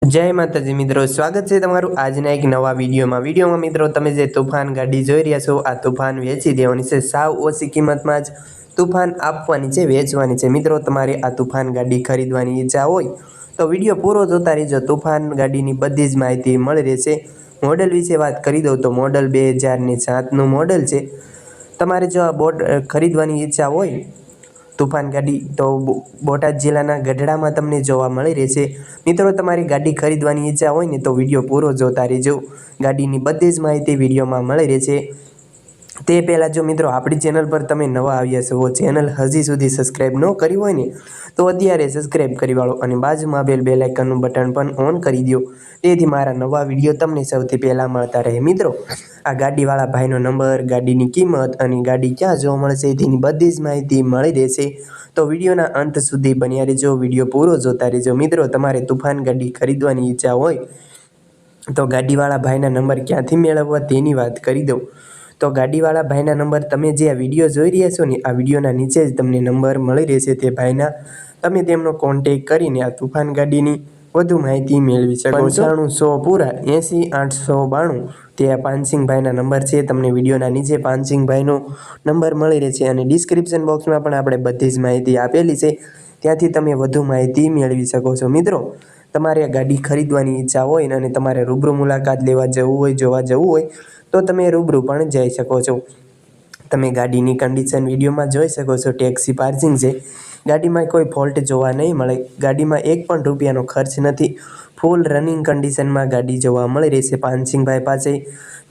જય માતાજી મિત્રો, સ્વાગત છે તમારું આજના એક નવા વિડીયોમાં મિત્રો તમે જે તુફાન ગાડી જોઈ રહ્યા છો આ તુફાન વેચી દેવાની છે। સાવ ઓછી કિંમતમાં જ તુફાન આપવાની છે, વેચવાની છે। મિત્રો તમારે આ તુફાન ગાડી ખરીદવાની ઈચ્છા હોય તો વિડીયો પૂરો જોતા રહેજો। તુફાન ગાડીની બધી જ માહિતી મળી રહેશે। મોડલ વિશે વાત કરી દઉં તો મોડલ 2007નું મોડલ છે। તમારે જો આ ખરીદવાની ઈચ્છા હોય તુફાન ગાડી તો બોટાદ જિલ્લાના ગઢડામાં તમને જોવા મળી રહેશે। મિત્રો તમારી ગાડી ખરીદવાની ઈચ્છા હોય ને તો વિડીયો પૂરો જોતા રહેજો। ગાડીની બધી જ માહિતી વિડીયોમાં મળી રહેશે। તે પહેલાં જો મિત્રો આપણી ચેનલ પર તમે નવા આવ્યા છો, ચેનલ હજી સુધી સબસ્ક્રાઈબ ન કરી હોય ને તો અત્યારે સબસ્ક્રાઈબ કરી વાળો અને બાજુમાં બેલ આઇકનનું બટન પણ ઓન કરી દો, તેથી મારા નવા વિડીયો તમને સૌથી પહેલાં મળતા રહે। મિત્રો આ ગાડીવાળા ભાઈનો નંબર, ગાડીની કિંમત અને ગાડી ક્યાં જોવા મળશે તેની બધી જ માહિતી મળી રહેશે। તો વિડીયોના અંત સુધી બન્યા રહેજો, વિડીયો પૂરો જોતા રહેજો। મિત્રો તમારે તુફાન ગાડી ખરીદવાની ઈચ્છા હોય તો ગાડીવાળા ભાઈના નંબર ક્યાંથી મેળવવા તેની વાત કરી દઉં તો ગાડીવાળા ભાઈના નંબર તમે જે આ વિડીયો જોઈ રહ્યા છો ને આ વિડીયોના નીચે જ તમને નંબર મળી રહેશે તે ભાઈના। તમે તેમનો કોન્ટેક કરીને આ તુફાન ગાડીની વધુ માહિતી મેળવી શકો છો। 95 પૂરા 80 892 તે આ પાનસિંગભાઈના નંબર છે। તમને વિડીયોના નીચે પાનસિંગભાઈનો નંબર મળી રહેશે અને ડિસ્ક્રિપ્શન બોક્સમાં પણ આપણે બધી જ માહિતી આપેલી છે, ત્યાંથી તમે વધુ માહિતી મેળવી શકો છો। મિત્રો તમારે આ ગાડી ખરીદવાની ઈચ્છા હોય અને તમારે રૂબરૂ મુલાકાત લેવા જવું હોય, જોવા જવું હોય તો તમે રૂબરૂ પણ જઈ શકો છો। તમે ગાડીની કન્ડિશન વિડીયોમાં જોઈ શકો છો। ટેક્સી પાર્કિંગ છે, ગાડીમાં કોઈ ફોલ્ટ જોવા નહીં મળે, ગાડીમાં એક પણ રૂપિયાનો ખર્ચ નથી, ફૂલ રનિંગ કન્ડિશનમાં ગાડી જોવા મળી રહેશે। પાનસિંગભાઈ પાસે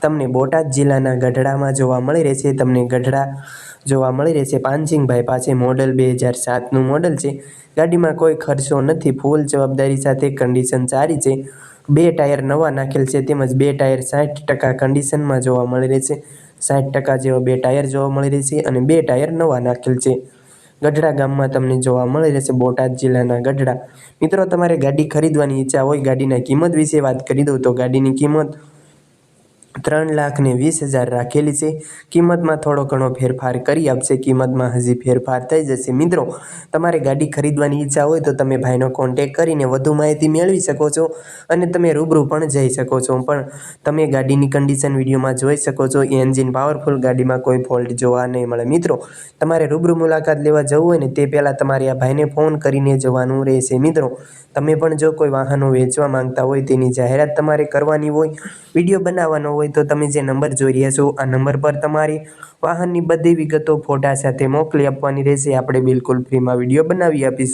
તમને બોટાદ જિલ્લાના ગઢડામાં જોવા મળી રહેશે, તમને ગઢડા જોવા મળી રહેશે। પાનસિંગભાઈ પાસે મોડલ 2007નું મોડલ છે, ગાડીમાં કોઈ ખર્ચો નથી, ફૂલ જવાબદારી સાથે, કન્ડિશન સારી છે। 2 ટાયર નવા નાખેલ છે, તેમજ 2 ટાયર 60% કન્ડિશનમાં જોવા મળી રહેશે। 60% જેવા 2 ટાયર જોવા મળી રહેશે અને 2 ટાયર નવા નાખેલ છે। ગઢડા ગામમાં તમને જોવા મળી રહેશે, બોટાદ જિલ્લાના ગઢડા। મિત્રો તમારે ગાડી ખરીદવાની ઈચ્છા હોય, ગાડીના કિંમત વિશે વાત કરી દઉં તો ગાડીની કિંમત 3,20,000 રાખેલી છે। કિંમતમાં થોડો ઘણો ફેરફાર કરી આપશે, કિંમતમાં હજી ફેરફાર થઈ જશે। મિત્રો તમારે ગાડી ખરીદવાની ઈચ્છા હોય તો તમે ભાઈનો કોન્ટેક કરીને વધુ માહિતી મેળવી શકો છો અને તમે રૂબરૂ પણ જઈ શકો છો। પણ તમે ગાડીની કન્ડિશન વિડીયોમાં જોઈ શકો છો, એન્જિન પાવરફુલ, ગાડીમાં કોઈ ફોલ્ટ જોવા નહીં મળે। મિત્રો તમારે રૂબરૂ મુલાકાત લેવા જવું હોય ને તે પહેલાં તમારે આ ભાઈને ફોન કરીને જવાનું રહેશે। મિત્રો તમે પણ જો કોઈ વાહનો વેચવા માંગતા હોય, તેની જાહેરાત તમારે કરવાની હોય, વિડીયો બનાવવાનો હોય તો તમે જે નંબર જોઈ રહ્યા છો આ નંબર પર તમારી વાહનની બધી વિગતો ફોટા સાથે મોકલી આપવાની રહેશે। આપણે બિલકુલ ફ્રીમાં વિડીયો બનાવી આપીશું।